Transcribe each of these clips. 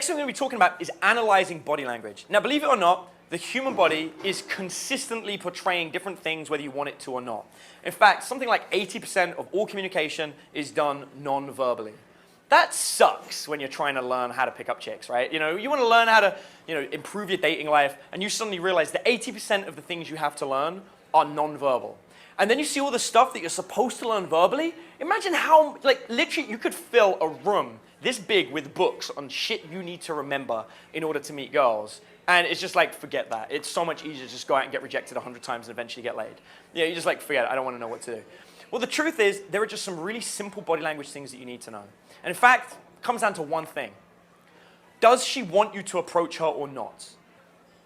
next thing we're going to be talking about is analyzing body language. Now, believe it or not, the human body is consistently portraying different things whether you want it to or not. In fact, something like 80% of all communication is done non-verbally. That sucks when you're trying to learn how to pick up chicks, right? You want to learn how to, improve your dating life, and you suddenly realize that 80% of the things you have to learn are non-verbal. And then you see all the stuff that you're supposed to learn verbally. Imagine how, literally you could fill a room this big with books on shit you need to remember in order to meet girls. And it's just like, forget that. It's so much easier to just go out and get rejected 100 times and eventually get laid. Yeah, you just forget it. I don't want to know what to do. Well, the truth is, there are just some really simple body language things that you need to know. And in fact, it comes down to one thing. Does she want you to approach her or not?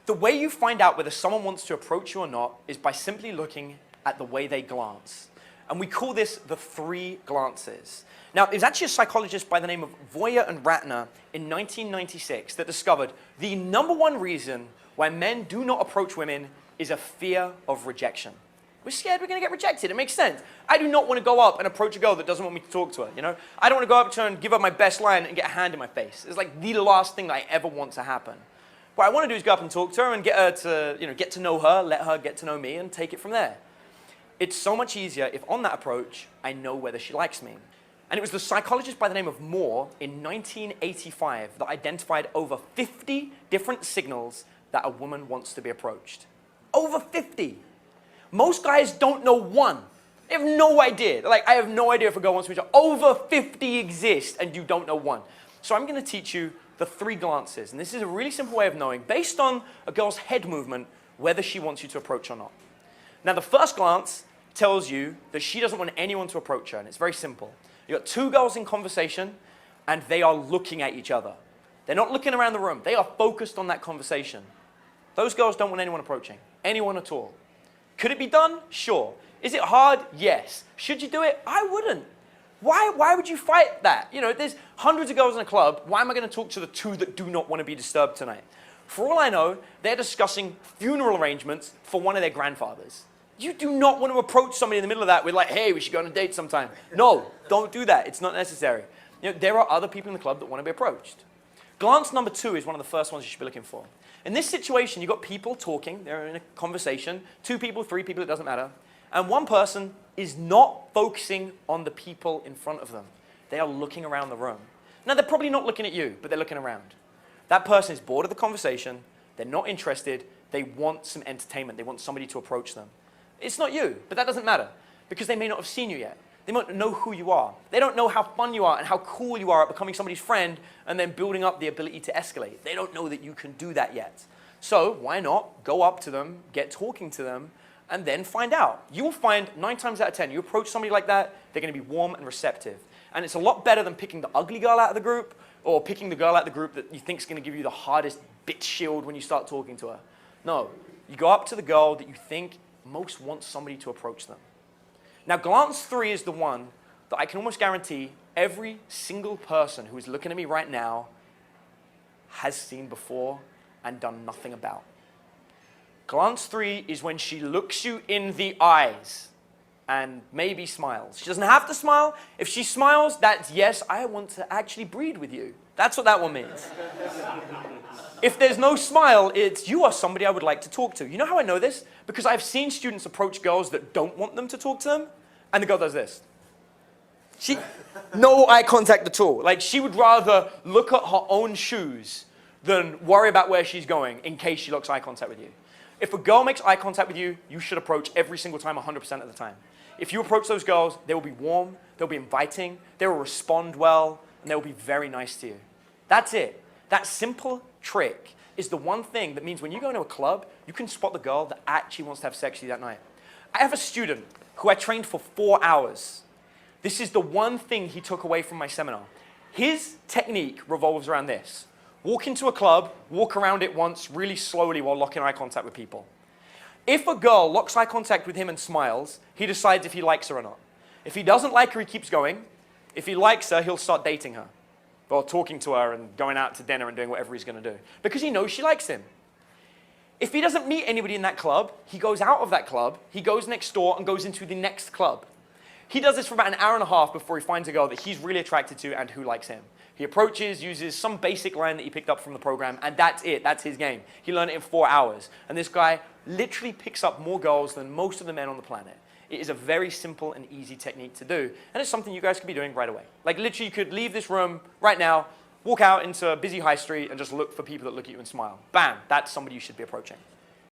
The way you find out whether someone wants to approach you or not is by simply looking at the way they glance. And we call this the 3 glances. Now, it was actually a psychologist by the name of Voyer and Ratner in 1996 that discovered the #1 reason why men do not approach women is a fear of rejection. We're scared we're going to get rejected. It makes sense. I do not want to go up and approach a girl that doesn't want me to talk to her, I don't want to go up to her and give her my best line and get a hand in my face. It's like the last thing that I ever want to happen. What I want to do is go up and talk to her and get her to, get to know her, let her get to know me, and take it from there. It's so much easier if on that approach, I know whether she likes me. And it was the psychologist by the name of Moore in 1985 that identified over 50 different signals that a woman wants to be approached. Over 50. Most guys don't know one. They have no idea. I have no idea if a girl wants me to. Over 50 exist and you don't know one. So I'm going to teach you the 3 glances. And this is a really simple way of knowing, based on a girl's head movement, whether she wants you to approach or not. Now, the first glance tells you that she doesn't want anyone to approach her, and it's very simple. You've got 2 girls in conversation, and they are looking at each other. They're not looking around the room. They are focused on that conversation. Those girls don't want anyone approaching, anyone at all. Could it be done? Sure. Is it hard? Yes. Should you do it? I wouldn't. Why would you fight that? There's hundreds of girls in a club. Why am I going to talk to the 2 that do not want to be disturbed tonight? For all I know, they're discussing funeral arrangements for one of their grandfathers. You do not want to approach somebody in the middle of that with hey, we should go on a date sometime. No, don't do that. It's not necessary. There are other people in the club that want to be approached. Glance number 2 is one of the first ones you should be looking for. In this situation, you've got people talking. They're in a conversation. 2 people, 3 people, it doesn't matter. And one person is not focusing on the people in front of them. They are looking around the room. Now, they're probably not looking at you, but they're looking around. That person is bored of the conversation. They're not interested. They want some entertainment. They want somebody to approach them. It's not you, but that doesn't matter because they may not have seen you yet. They might not know who you are. They don't know how fun you are and how cool you are at becoming somebody's friend and then building up the ability to escalate. They don't know that you can do that yet. So why not go up to them, get talking to them, and then find out. You will find 9 times out of 10, you approach somebody like that, they're going to be warm and receptive. And it's a lot better than picking the ugly girl out of the group or picking the girl out of the group that you think is going to give you the hardest bitch shield when you start talking to her. No, you go up to the girl that you think most want somebody to approach them. Now, glance 3 is the one that I can almost guarantee every single person who is looking at me right now has seen before and done nothing about. Glance 3 is when she looks you in the eyes and maybe smiles. She doesn't have to smile. If she smiles, that's yes, I want to actually breed with you. That's what that one means. If there's no smile, it's you are somebody I would like to talk to. You know how I know this? Because I've seen students approach girls that don't want them to talk to them, and the girl does this. No eye contact at all. She would rather look at her own shoes than worry about where she's going in case she looks eye contact with you. If a girl makes eye contact with you, you should approach every single time 100% of the time. If you approach those girls, they will be warm, they'll be inviting, they will respond well, and they will be very nice to you. That's it. That simple trick is the one thing that means when you go into a club, you can spot the girl that actually wants to have sex with you that night. I have a student who I trained for 4 hours. This is the one thing he took away from my seminar. His technique revolves around this. Walk into a club, walk around it once really slowly while locking eye contact with people. If a girl locks eye contact with him and smiles, he decides if he likes her or not. If he doesn't like her, he keeps going. If he likes her, he'll start dating her, or talking to her and going out to dinner and doing whatever he's going to do, because he knows she likes him. If he doesn't meet anybody in that club, he goes out of that club, he goes next door and goes into the next club. He does this for about an hour and a half before he finds a girl that he's really attracted to and who likes him. He approaches, uses some basic line that he picked up from the program, and that's it. That's his game. He learned it in 4 hours. And this guy literally picks up more girls than most of the men on the planet. It is a very simple and easy technique to do, and it's something you guys could be doing right away. Like literally you could leave this room right now, walk out into a busy high street and just look for people that look at you and smile. Bam, that's somebody you should be approaching.